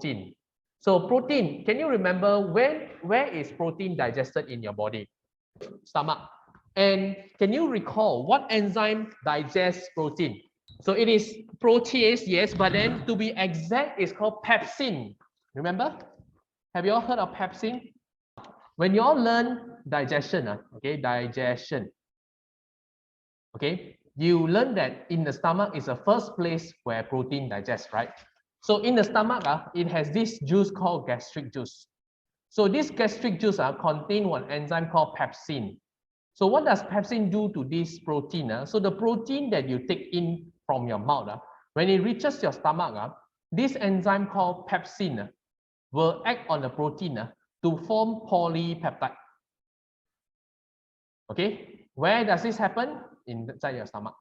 protein. So protein, can you remember where is protein digested in your body? Stomach. And can you recall what enzyme digests protein? So it is protease, yes, but then to be exact, it's called pepsin. Remember? Have you all heard of pepsin? When you all learn digestion, okay, digestion, okay, you learn that in the stomach is the first place where protein digests, right? So in the stomach, it has this juice called gastric juice. So this gastric juice contain one enzyme called pepsin. So what does pepsin do to this protein? So the protein that you take in from your mouth, when it reaches your stomach, this enzyme called pepsin will act on the protein to form polypeptide. Okay, where does this happen? Inside your stomach.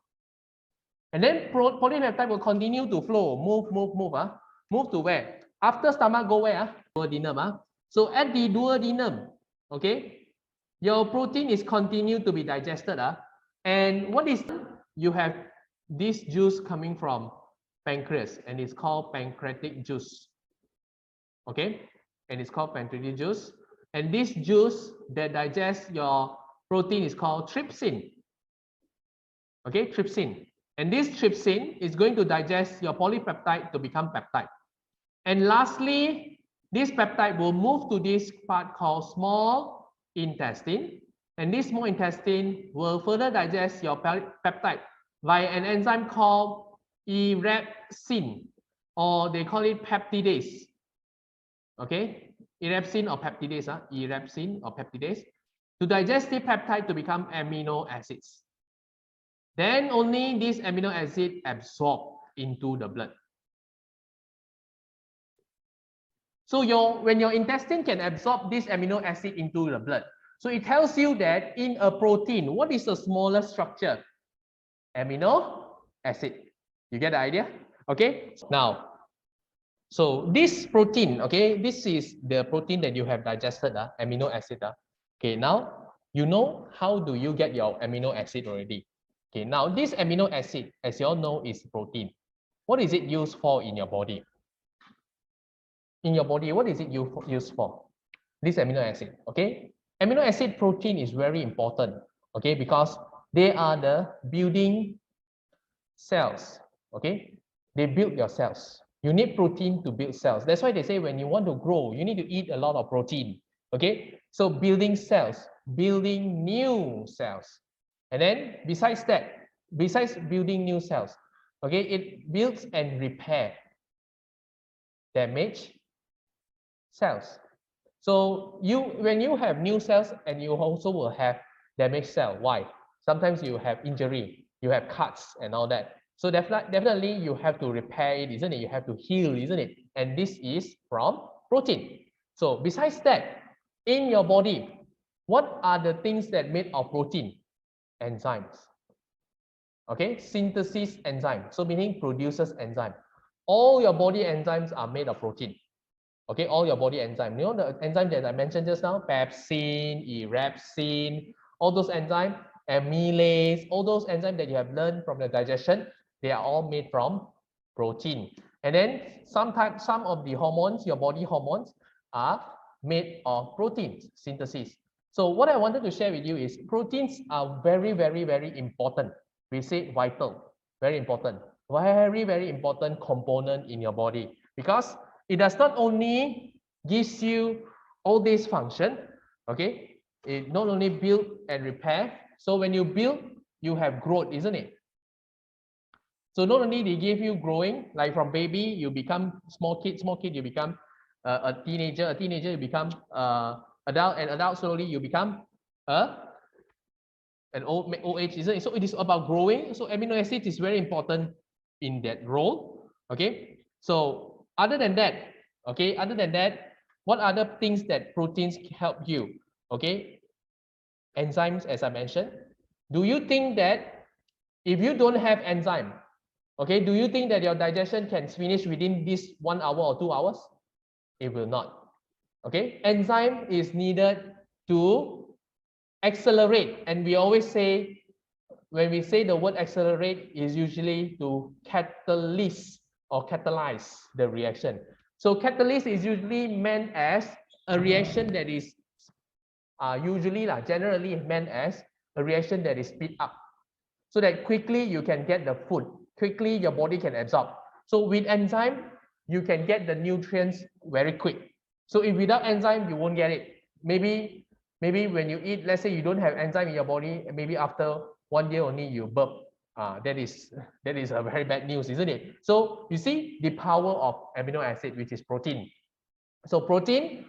And then polypeptide will continue to flow, move to where? After stomach, go where? Duodenum. So at the duodenum, okay, your protein is continued to be digested. And what is, you have this juice coming from pancreas, and it's called pancreatic juice. Okay, and it's called pancreatic juice. And this juice that digests your protein is called trypsin. Okay, trypsin. And this trypsin is going to digest your polypeptide to become peptide. And lastly, this peptide will move to this part called small intestine. And this small intestine will further digest your peptide via an enzyme called erepsin, or they call it peptidase. Okay, erepsin or peptidase, erepsin or peptidase, to digest the peptide to become amino acids. Then only this amino acid absorb into the blood. So when your intestine can absorb this amino acid into the blood, so it tells you that in a protein, what is the smallest structure? Amino acid. You get the idea? Okay. Now, so this protein, okay, this is the protein that you have digested, amino acid. Okay, now you know how do you get your amino acid already. Okay, now this amino acid, as you all know, is protein. What is it used for in your body? In your body, what is it used for? This amino acid, okay? Amino acid protein is very important, okay, because they are the building cells, okay? They build your cells. You need protein to build cells. That's why they say when you want to grow, you need to eat a lot of protein, okay? So building cells, building new cells. And then besides that, besides building new cells, okay, it builds and repair damaged cells. So when you have new cells, and you also will have damaged cell. Why? Sometimes you have injury, you have cuts and all that. So definitely you have to repair it, isn't it? You have to heal, isn't it? And this is from protein. So besides that, in your body, what are the things that made of protein? Enzymes. Okay, synthesis enzyme. So meaning produces enzyme. All your body enzymes are made of protein. Okay, all your body enzymes. You know the enzyme that I mentioned just now, pepsin, erepsin, all those enzymes, amylase, all those enzymes that you have learned from the digestion, they are all made from protein. And then sometimes some of the hormones, your body hormones, are made of protein synthesis. So what I wanted to share with you is proteins are very, very, very important. We say vital, very important, very, very important component in your body, because it does not only gives you all these function, okay? It not only build and repair. So when you build, you have growth, isn't it? So not only they give you growing, like from baby, you become small kid, you become a teenager, you become adult, and adult slowly you become an old age, isn't it? So it is about growing. So amino acid is very important in that role. Okay. So other than that, okay, what other things that proteins help you? Okay, enzymes, as I mentioned. Do you think that if you don't have enzyme, okay, do you think that your digestion can finish within this 1 hour or 2 hours? It will not. Okay, enzyme is needed to accelerate, and we always say, when we say the word accelerate, is usually to catalyze or catalyze the reaction. So catalyst is usually meant as a reaction that is generally meant as a reaction that is speed up, so that quickly you can get the food, quickly your body can absorb. So with enzyme, you can get the nutrients very quick. So if without enzyme, you won't get it. Maybe when you eat, let's say you don't have enzyme in your body, maybe after 1 year only you burp. That is a very bad news, isn't it? So you see the power of amino acid, which is protein. So protein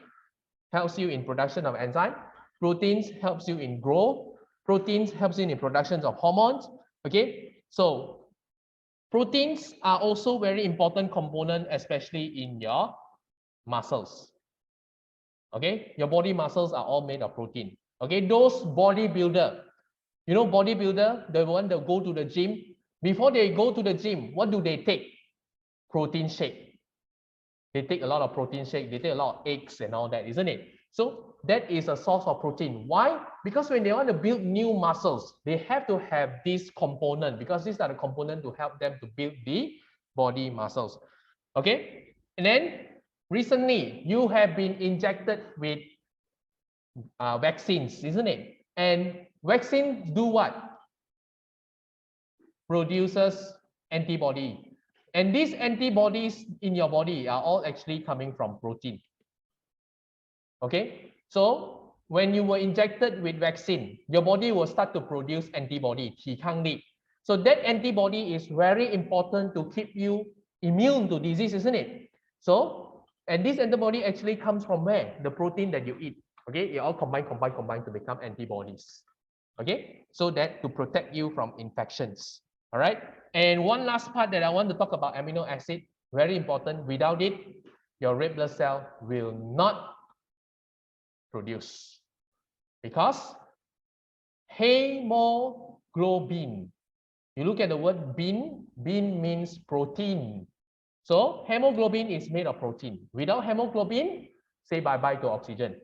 helps you in production of enzyme. Proteins helps you in growth. Proteins helps you in production of hormones. Okay, so proteins are also very important component, especially in your muscles. Okay, your body muscles are all made of protein. Okay, those bodybuilder, you know, bodybuilder, the one that go to the gym, before they go to the gym, what do they take? Protein shake. They take a lot of protein shake, they take a lot of eggs and all that, isn't it? So that is a source of protein. Why? Because when they want to build new muscles, they have to have this component, because these are the components to help them to build the body muscles. Okay, and then recently you have been injected with vaccines, isn't it? And vaccines do what? Produces antibody. And these antibodies in your body are all actually coming from protein. Okay, so when you were injected with vaccine, your body will start to produce antibody, 抵抗力. So that antibody is very important to keep you immune to disease, isn't it? So, and this antibody actually comes from where? The protein that you eat. Okay, it all combine to become antibodies. Okay, so that to protect you from infections. All right, and one last part that I want to talk about amino acid, very important. Without it, your red blood cell will not produce, because hemoglobin, you look at the word bin means protein. So hemoglobin is made of protein. Without hemoglobin, say bye-bye to oxygen.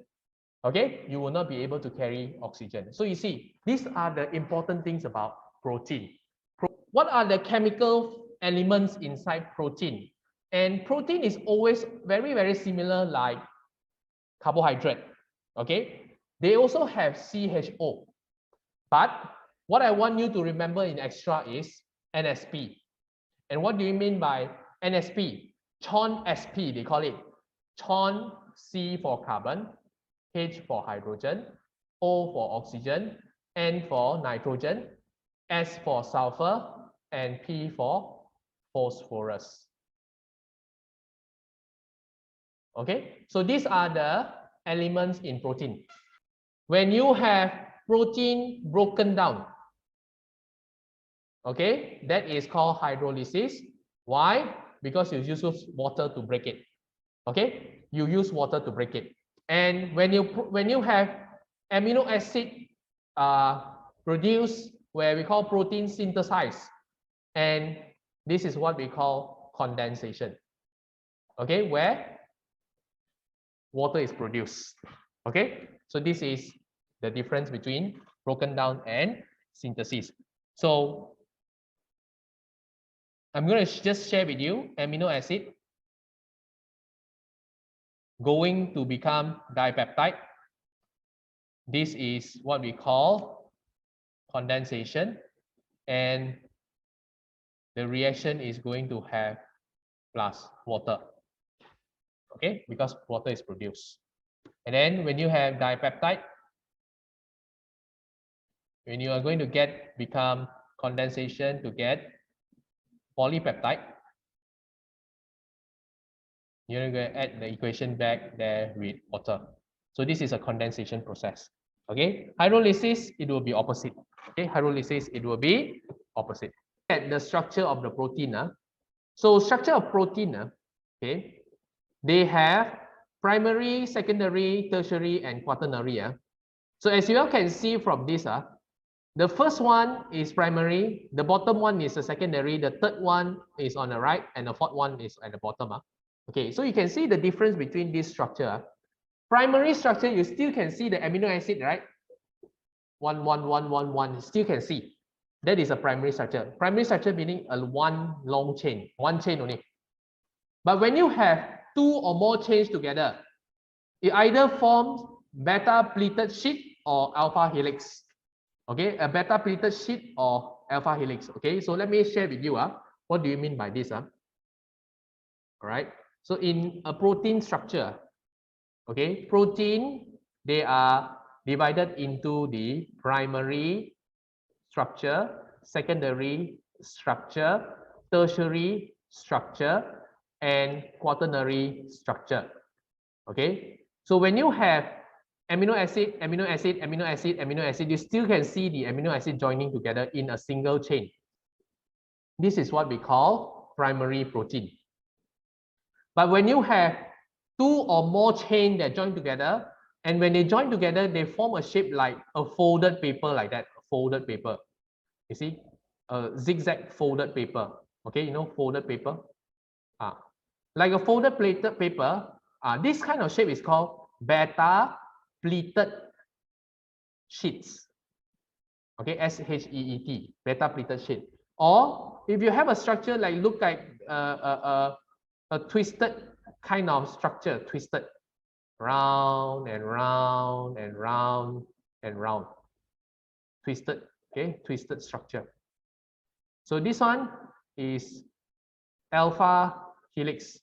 Okay, you will not be able to carry oxygen. So you see, these are the important things about protein. What are the chemical elements inside protein? And protein is always very, very similar like carbohydrate. Okay, they also have CHO. But what I want you to remember in extra is NSP. And what do you mean by NSP? CHON SP, they call it. CHON, C for carbon, H for hydrogen, O for oxygen, N for nitrogen, S for sulfur, and P for phosphorus. Okay, so these are the elements in protein. When you have protein broken down, okay, that is called hydrolysis. Why? Because you use water to break it. Okay, you use water to break it. And when you have amino acid produced, where we call protein synthesized, and this is what we call condensation. Okay, where water is produced. Okay, so this is the difference between broken down and synthesis. So I'm going to just share with you amino acid going to become dipeptide. This is what we call condensation, and the reaction is going to have plus water. Okay, because water is produced. And then when you have dipeptide, when you are going to become condensation to get polypeptide, you're going to add the equation back there with water. So this is a condensation process. Okay, hydrolysis, it will be opposite. Okay, hydrolysis, it will be opposite. At the structure of the protein. So structure of protein, okay, they have primary, secondary, tertiary, and quaternary. So as you all can see from this, the first one is primary, the bottom one is a secondary, the third one is on the right, and the fourth one is at the bottom. Okay, so you can see the difference between this structure. Primary structure, you still can see the amino acid, right? 1, 1, 1, 1, 1, still can see. That is a primary structure. Primary structure meaning a one long chain, one chain only. But when you have two or more chains together, it either forms beta pleated sheet or alpha helix. Okay, a beta pleated sheet or alpha helix. Okay, so let me share with you. What do you mean by this? All right. So in a protein structure, okay, protein, they are divided into the primary structure, secondary structure, tertiary structure, and quaternary structure. Okay, so when you have amino acid, amino acid, amino acid, amino acid, you still can see the amino acid joining together in a single chain. This is what we call primary protein. But when you have two or more chains that join together, and when they join together, they form a shape like a folded paper, like that, folded paper. You see, a zigzag folded paper. Okay, you know, folded paper. Like a folded plated paper. This kind of shape is called beta pleated sheets. Okay, SHEET, beta pleated sheet. Or if you have a structure like look like a twisted kind of structure, twisted, round and round and round and round, twisted. Okay, twisted structure. So this one is alpha helix.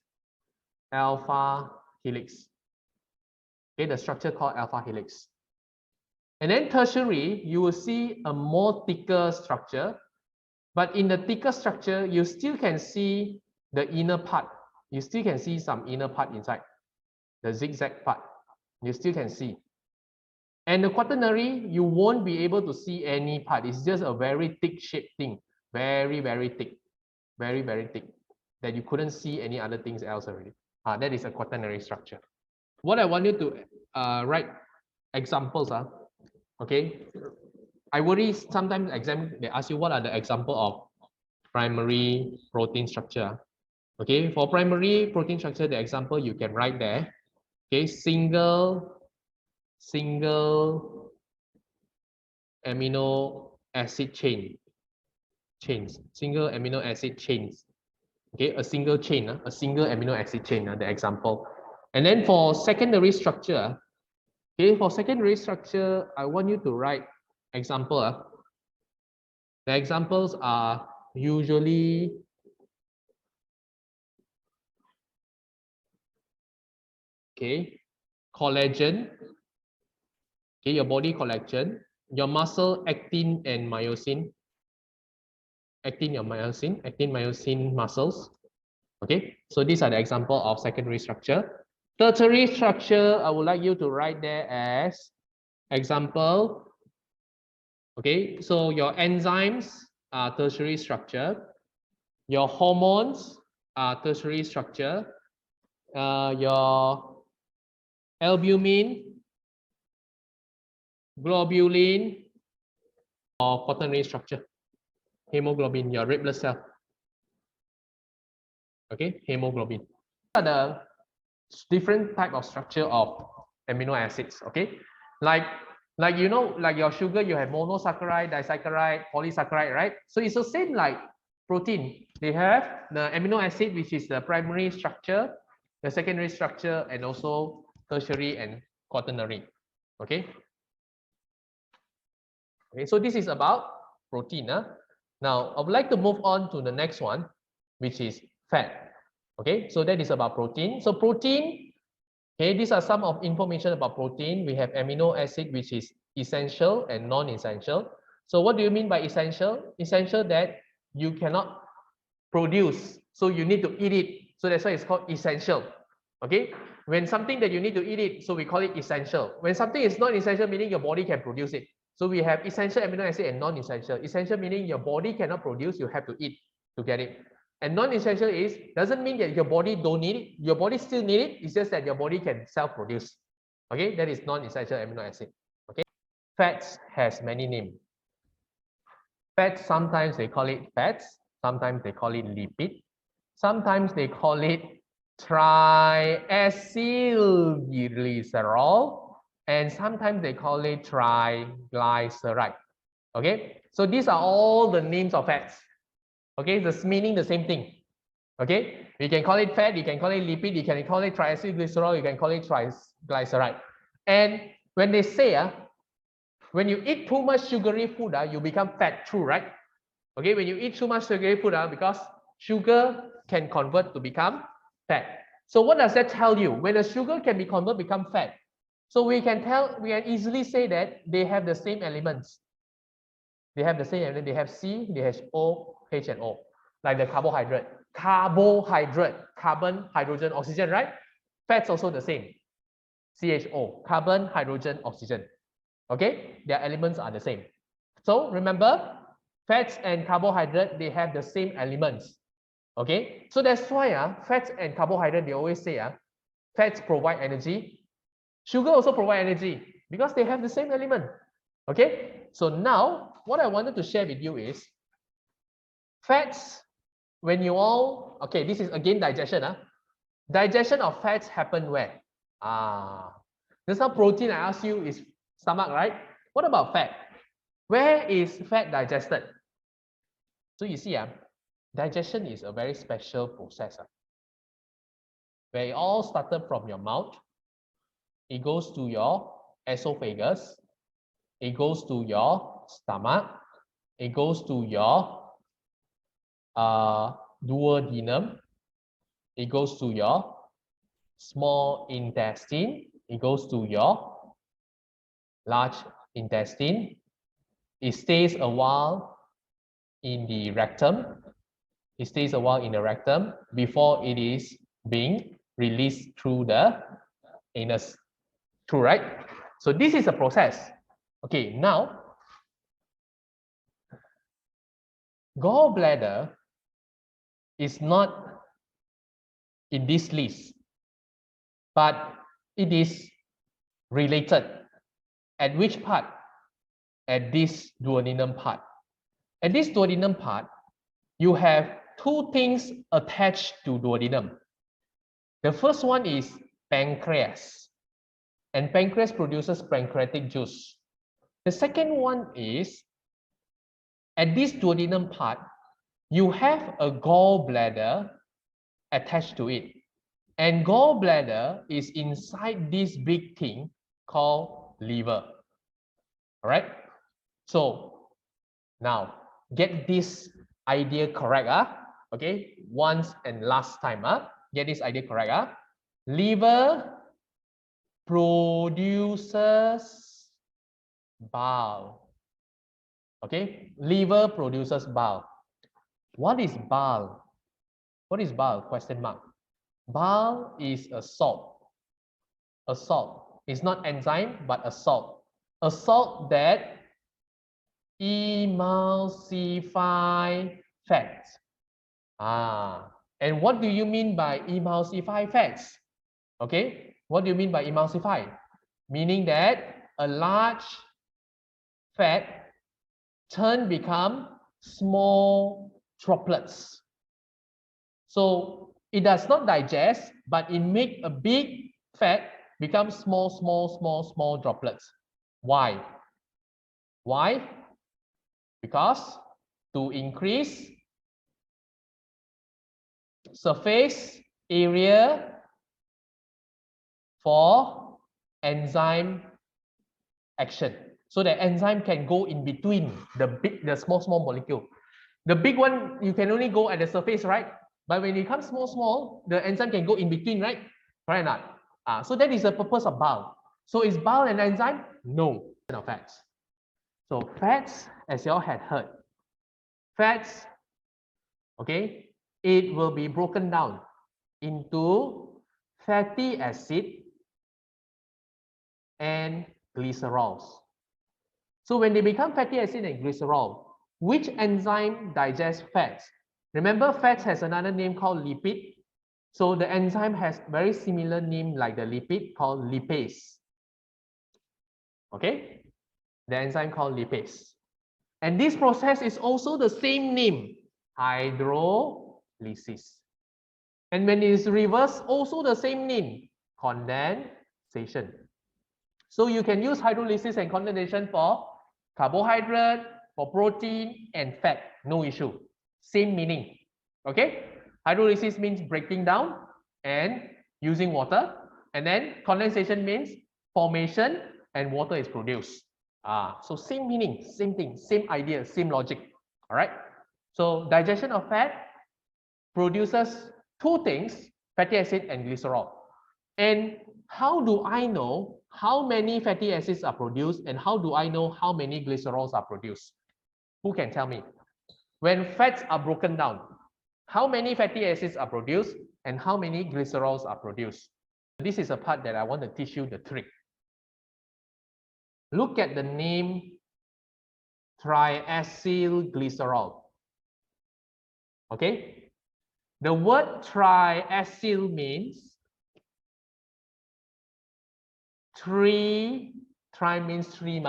Alpha helix. Okay, the structure called alpha helix. And then tertiary, you will see a more thicker structure. But in the thicker structure, you still can see the inner part. You still can see some inner part inside, the zigzag part. You still can see. And the quaternary, you won't be able to see any part. It's just a very thick shaped thing. Very, very thick. Very, very thick. That you couldn't see any other things else already. That is a quaternary structure. What I want you to write examples. Okay. I worry sometimes exam they ask you what are the example of primary protein structure. Okay, for primary protein structure, the example you can write there. Okay, single amino acid chains, single amino acid chains. Okay, a single chain, a single amino acid chain, the example. And then for secondary structure, okay, for secondary structure, I want you to write example. The examples are usually okay, collagen, okay, your body collagen, your muscle actin and myosin, actin myosin muscles. Okay, so these are the example of secondary structure. Tertiary structure, I would like you to write there as example. Okay, so your enzymes are tertiary structure, your hormones are tertiary structure, your albumin, globulin, or quaternary structure, hemoglobin, your red blood cell. Okay, hemoglobin. These are the different type of structure of amino acids. Okay, like you know, like your sugar, you have monosaccharide, disaccharide, polysaccharide, right? So it's the same like protein. They have the amino acid, which is the primary structure, the secondary structure, and also tertiary and quaternary. Okay. Okay, so this is about protein. Now, I would like to move on to the next one, which is fat. Okay, so that is about protein. So protein, okay, these are some of information about protein. We have amino acid, which is essential and non-essential. So what do you mean by essential? Essential that you cannot produce, so you need to eat it. So that's why it's called essential. Okay, when something that you need to eat it, so we call it essential. When something is not essential, meaning your body can produce it. So we have essential amino acid and non-essential. Essential meaning your body cannot produce, you have to eat to get it. And non-essential is doesn't mean that your body don't need it. Your body still need it. It's just that your body can self-produce. Okay, that is non-essential amino acid. Okay, fats has many names. Fats, sometimes they call it fats, sometimes they call it lipid, sometimes they call it triacylglycerol, and sometimes they call it triglyceride. Okay, so these are all the names of fats. Okay, just meaning the same thing. Okay, You can call it fat, you can call it lipid, you can call it triacylglycerol, you can call it triglyceride. And when they say, when you eat too much sugary food, you become fat, true, right? Okay, when you eat too much sugary food, because sugar can convert to become fat. So what does that tell you? When the sugar can be converted to become fat, so we can easily say that they have the same elements. They have the same element. They have C, they have O, H, and O, like the carbohydrate. Carbohydrate, carbon, hydrogen, oxygen, right? Fats also the same. CHO, carbon, hydrogen, oxygen. Okay, their elements are the same. So remember, fats and carbohydrate, they have the same elements. Okay, so that's why fats and carbohydrate, they always say fats provide energy. Sugar also provide energy because they have the same element. Okay, so now what I wanted to share with you is fats, when you all, okay, this is again digestion. Digestion of fats happen where? Just now protein I asked you is stomach, right? What about fat? Where is fat digested? So you see, digestion is a very special process. Where it all started from your mouth, it goes to your esophagus, it goes to your stomach, it goes to your duodenum, it goes to your small intestine, it goes to your large intestine, it stays a while in the rectum, it stays a while in the rectum before it is being released through the anus. True, right? So this is a process. Okay, now gallbladder is not in this list, but it is related. At which part? At this duodenum part. At this duodenum part, you have two things attached to duodenum. The first one is pancreas, and pancreas produces pancreatic juice. The second one is, at this duodenum part, you have a gallbladder attached to it. And gallbladder is inside this big thing called liver. All right? So now get this idea correct. Okay, once and last time. Get this idea correct. Liver produces bile. Okay, liver produces bile. What is bile? What is bile? Question mark. Bile is a salt. A salt. It's not enzyme, but a salt. A salt that emulsify fats. And what do you mean by emulsify fats? Okay, what do you mean by emulsify? Meaning that a large fat become small droplets. So it does not digest, but it make a big fat become small droplets. Why? Why? Because to increase surface area for enzyme action. So the enzyme can go in between the small molecule. The big one, you can only go at the surface, right? But when it comes small, the enzyme can go in between, right? Right or not? So that is the purpose of bile. So is bile an enzyme? No. No fats. So fats, as you all had heard, fats, okay, it will be broken down into fatty acid and glycerols. So when they become fatty acid and glycerol, which enzyme digests fats? Remember, fats has another name called lipid. So the enzyme has very similar name like the lipid called lipase. Okay, the enzyme called lipase. And this process is also the same name, hydrolysis. And when it is reversed, also the same name, condensation. So you can use hydrolysis and condensation for carbohydrate, for protein and fat, no issue. Same meaning. Okay? Hydrolysis means breaking down and using water. And then condensation means formation and water is produced. So same meaning, same thing, same idea, same logic. All right. So digestion of fat produces two things, fatty acid and glycerol. And how do I know how many fatty acids are produced and how do I know how many glycerols are produced? Who can tell me? When fats are broken down, how many fatty acids are produced and how many glycerols are produced? This is a part that I want to teach you the trick. Look at the name triacylglycerol. Okay? The word triacyl means three, tri means three,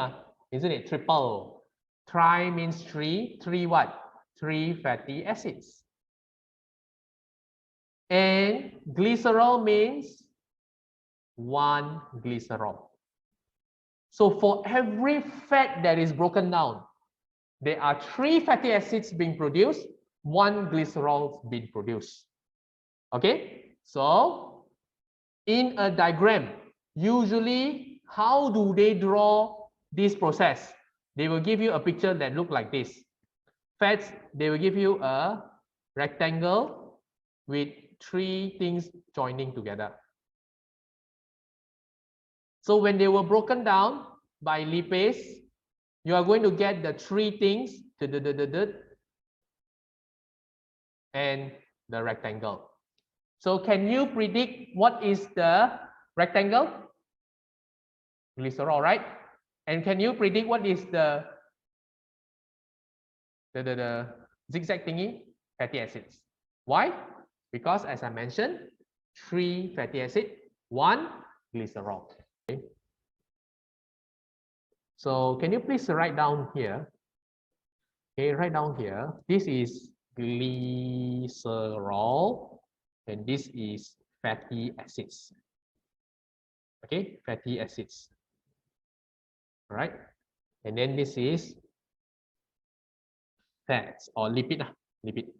isn't it? Triple. Tri means three. Three what? Three fatty acids. And glycerol means one glycerol. So for every fat that is broken down, there are three fatty acids being produced, one glycerol being produced. Okay? So in a diagram, usually how do they draw this process? They will give you a picture that looks like this. Fats, they will give you a rectangle with three things joining together. So when they were broken down by lipase, you are going to get the three things and the rectangle. So can you predict what is the rectangle? Glycerol, right? And can you predict what is the zigzag thingy? Fatty acids. Why? Because as I mentioned, three fatty acid, one glycerol. Okay. So can you please write down here? Okay, write down here. This is glycerol, and this is fatty acids. Okay, fatty acids. All right, and then this is fats or lipid. Lipid.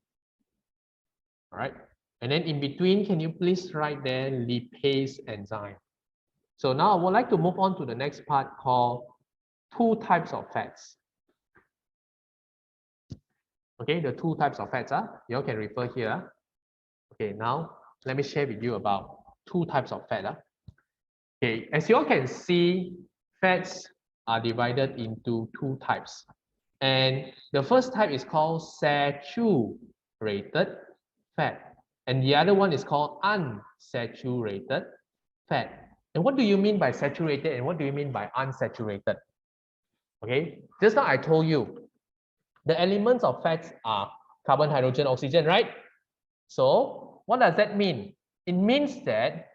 All right, and then in between, can you please write there lipase enzyme? So now I would like to move on to the next part called two types of fats. Okay, the two types of fats. You all can refer here. Okay, now let me share with you about two types of fat. Okay, as you all can see, fats are divided into two types. And the first type is called saturated fat. And the other one is called unsaturated fat. And what do you mean by saturated and what do you mean by unsaturated? Okay, just now I told you the elements of fats are carbon, hydrogen, oxygen, right? So what does that mean? It means that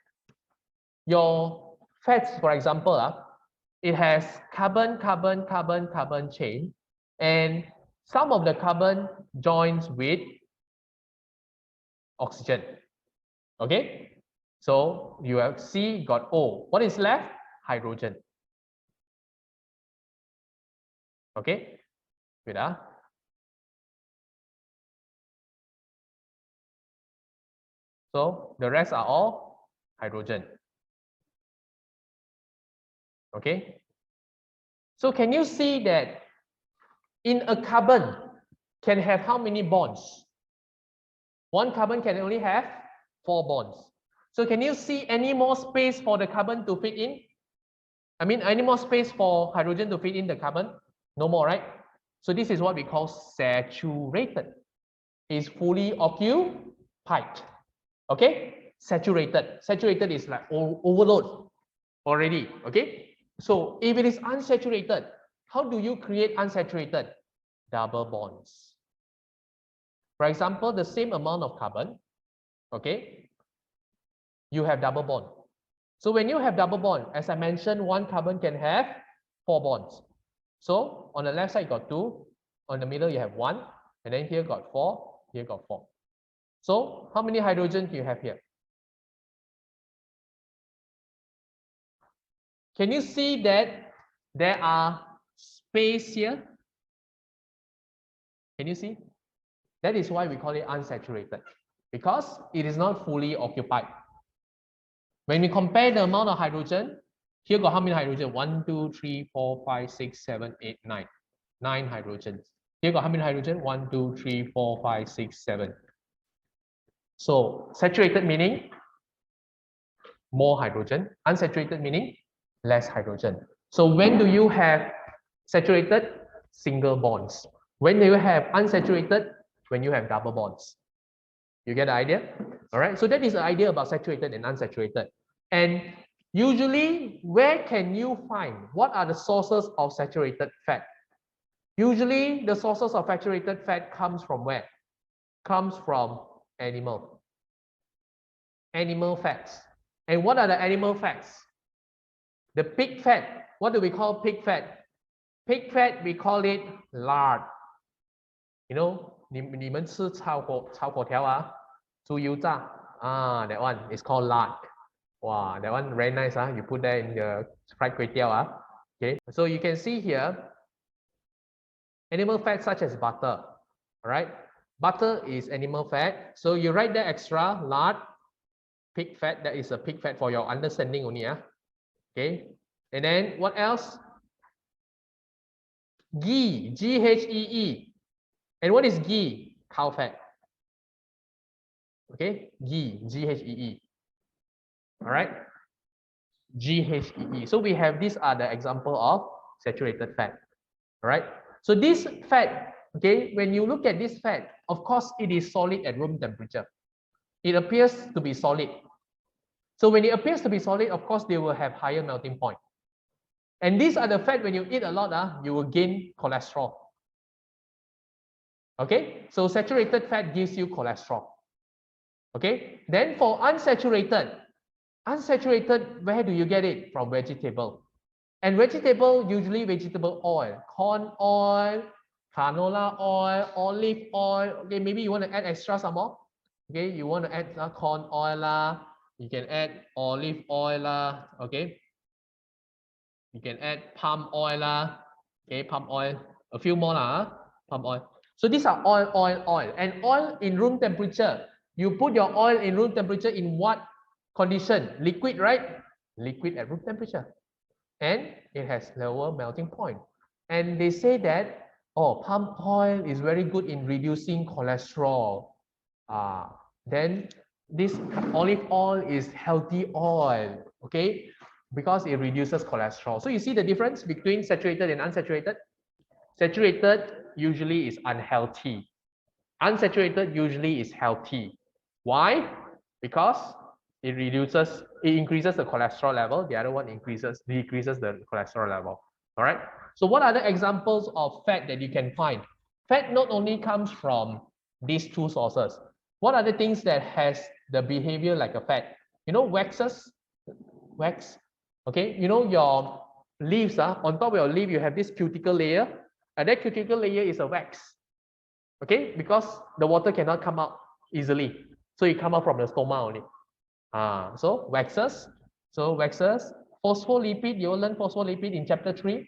your fats, for example, it has carbon, carbon, carbon, carbon chain, and some of the carbon joins with oxygen. Okay, so you have C got O. What is left? Hydrogen. Okay, wait. So the rest are all hydrogen. Okay. So can you see that in a carbon can have how many bonds? One carbon can only have 4 bonds. So can you see any more space for the carbon to fit in? I mean, any more space for hydrogen to fit in the carbon? No more, right? So this is what we call saturated. It's fully occupied. Okay? Saturated. Saturated is like overload already. Okay? So if it is unsaturated, how do you create unsaturated? Double bonds. For example, the same amount of carbon, okay, you have double bond. So when you have double bond, as I mentioned, one carbon can have 4 bonds. So on the left side, you got 2. On the middle, you have 1. And then here got 4. Here got 4. So how many hydrogen do you have here? Can you see that there are space here? Can you see? That is why we call it unsaturated, because it is not fully occupied. When we compare the amount of hydrogen, here got how many hydrogen? 1, 2, 3, 4, 5, 6, 7, 8, 9. 9 hydrogens. Here got how many hydrogen? 1, 2, 3, 4, 5, 6, 7. So saturated meaning more hydrogen. Unsaturated meaning less hydrogen. So when do you have saturated? Single bonds. When do you have unsaturated? When you have double bonds. You get the idea? All right. So that is the idea about saturated and unsaturated. And usually, where can you find? What are the sources of saturated fat? Usually, the sources of saturated fat comes from where? Comes from animal fats. And what are the animal fats? The pig fat. What do we call pig fat? Pig fat, we call it lard. You know, 你们吃炒粿条啊，猪油炸啊, that one is called lard. Wow, that one very nice. You put that in the fried kway teow. Okay, so you can see here, animal fat such as butter. All right, butter is animal fat. So you write that extra lard, pig fat. That is a pig fat for your understanding only. Okay, and then what else? Ghee, G-H-E-E. And what is ghee? Cow fat. Okay, ghee, G-H-E-E. All right, G-H-E-E. So we have, these are the example of saturated fat. All right, so this fat, okay, when you look at this fat, of course, it is solid at room temperature. It appears to be solid. So when it appears to be solid, of course, they will have higher melting point. And these are the fat, when you eat a lot, you will gain cholesterol. Okay, so saturated fat gives you cholesterol. Okay, then for unsaturated, where do you get it? From vegetable. And vegetable, usually vegetable oil, corn oil, canola oil, olive oil. Okay, maybe you want to add extra some more. Okay, you want to add corn oil, you can add olive oil, okay. You can add palm oil, okay, palm oil, a few more, palm oil. So these are oil. And oil in room temperature, you put your oil in room temperature in what condition? Liquid, right? Liquid at room temperature. And it has lower melting point. And they say that, oh, palm oil is very good in reducing cholesterol. Then this olive oil is healthy oil, okay? Because it reduces cholesterol. So you see the difference between saturated and unsaturated? Saturated usually is unhealthy. Unsaturated usually is healthy. Why? Because it increases the cholesterol level. The other one decreases the cholesterol level. All right. So what are the examples of fat that you can find? Fat not only comes from these two sources. What are the things that has the behavior like a fat? You know, wax. Okay, you know your leaves, on top of your leaf, you have this cuticle layer, and that cuticle layer is a wax. Okay, because the water cannot come out easily, so it come out from the stoma only. So waxes. Phospholipid, you will learn phospholipid in chapter 3.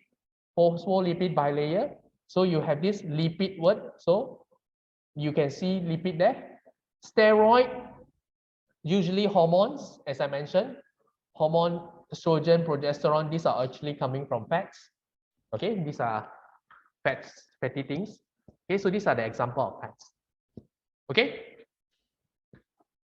Phospholipid bilayer. So you have this lipid word. So you can see lipid there. Steroid, usually hormones, as I mentioned. Hormone, estrogen, progesterone, these are actually coming from fats. Okay, these are fatty things. Okay, so these are the example of fats. Okay,